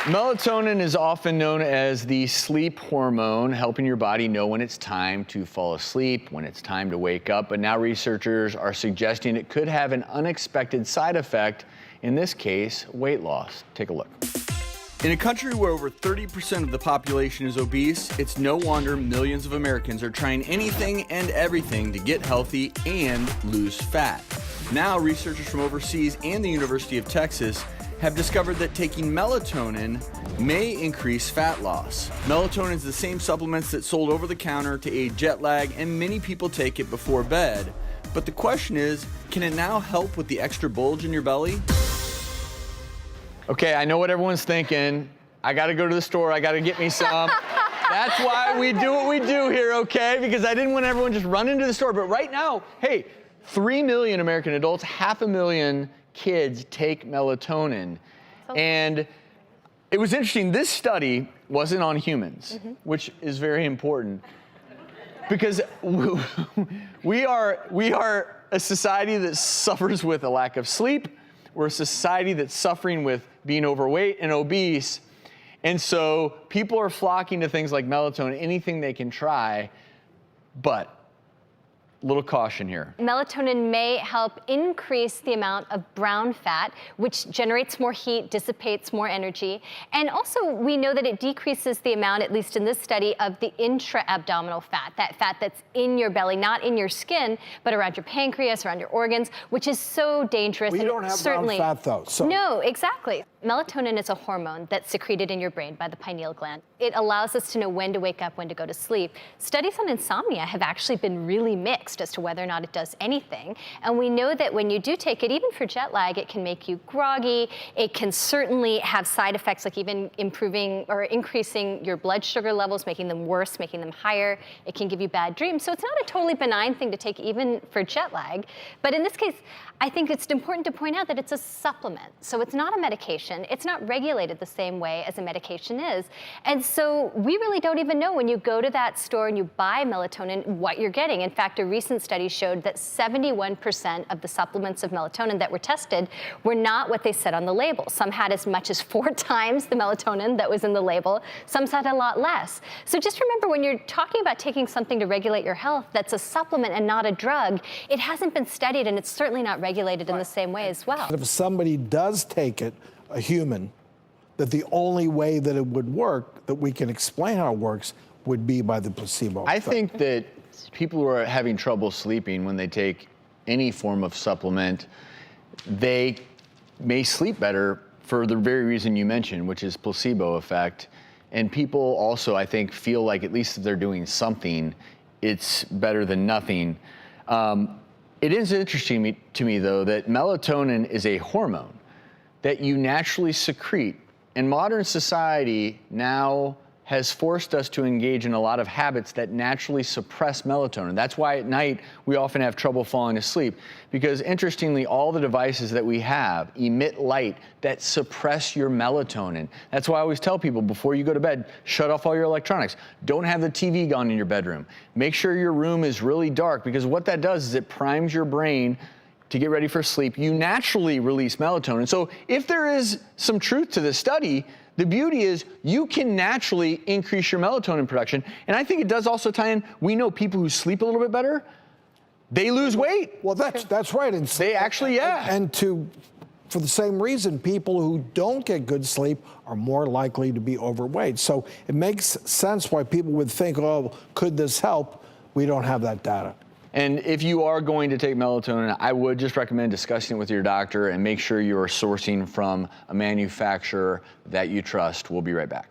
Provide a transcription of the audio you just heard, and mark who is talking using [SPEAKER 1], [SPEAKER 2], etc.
[SPEAKER 1] Melatonin is often known as the sleep hormone, helping your body know when it's time to fall asleep, when it's time to wake up. But now researchers are suggesting it could have an unexpected side effect, in this case, weight loss. Take a look. In a country where over 30% of the population is obese, it's no wonder millions of Americans are trying anything and everything to get healthy and lose fat. Now, researchers from overseas and the University of Texas have discovered that taking melatonin may increase fat loss. Melatonin is the same supplements that sold over the counter to aid jet lag, and many people take it before bed. But the question is, can it now help with the extra bulge in your belly? Okay, I know what everyone's thinking. I gotta go to the store, I gotta get me some. That's why we do what we do here, okay? Because I didn't want everyone just run into the store. But right now, hey, 3 million American adults, 500,000 kids take melatonin. And it was interesting, this study wasn't on humans, which is very important. Because we are a society that suffers with a lack of sleep. We're a society that's suffering with being overweight and obese. And so people are flocking to things like melatonin, anything they can try, but little caution here.
[SPEAKER 2] Melatonin may help increase the amount of brown fat, which generates more heat, dissipates more energy. And also, we know that it decreases the amount, at least in this study, of the intra-abdominal fat, that fat that's in your belly, not in your skin, but around your pancreas, around your organs, which is so dangerous.
[SPEAKER 3] We don't have brown fat, though. So.
[SPEAKER 2] No, exactly. Melatonin is a hormone that's secreted in your brain by the pineal gland. It allows us to know when to wake up, when to go to sleep. Studies on insomnia have actually been really mixed as to whether or not it does anything. And we know that when you do take it, even for jet lag, it can make you groggy. It can certainly have side effects like even improving or increasing your blood sugar levels, making them worse, making them higher. It can give you bad dreams. So it's not a totally benign thing to take even for jet lag. But in this case, I think it's important to point out that it's a supplement. So it's not a medication. It's not regulated the same way as a medication is. And so we really don't even know when you go to that store and you buy melatonin what you're getting. In fact, a recent study showed that 71% of the supplements of melatonin that were tested were not what they said on the label. Some had as much as 4 times the melatonin that was in the label. Some said a lot less. So just remember, when you're talking about taking something to regulate your health that's a supplement and not a drug, it hasn't been studied, and it's certainly not regulated in the same way as well.
[SPEAKER 3] If somebody does take it, a human, that the only way that it would work, that we can explain how it works, would be by the placebo.
[SPEAKER 1] I think that people who are having trouble sleeping when they take any form of supplement, they may sleep better for the very reason you mentioned, which is placebo effect. And people also, I think, feel like at least if they're doing something, it's better than nothing. It is interesting to me, though, that melatonin is a hormone that you naturally secrete. And modern society now has forced us to engage in a lot of habits that naturally suppress melatonin. That's why at night we often have trouble falling asleep, because interestingly, all the devices that we have emit light that suppress your melatonin. That's why I always tell people before you go to bed, shut off all your electronics. Don't have the TV on in your bedroom. Make sure your room is really dark, because what that does is it primes your brain to get ready for sleep. You naturally release melatonin. So if there is some truth to this study, the beauty is you can naturally increase your melatonin production. And I think it does also tie in, we know people who sleep a little bit better, they lose weight.
[SPEAKER 3] Well, that's right. And
[SPEAKER 1] they actually, yeah.
[SPEAKER 3] And for the same reason, people who don't get good sleep are more likely to be overweight. So it makes sense why people would think, oh, could this help? We don't have that data.
[SPEAKER 1] And if you are going to take melatonin, I would just recommend discussing it with your doctor and make sure you are sourcing from a manufacturer that you trust. We'll be right back.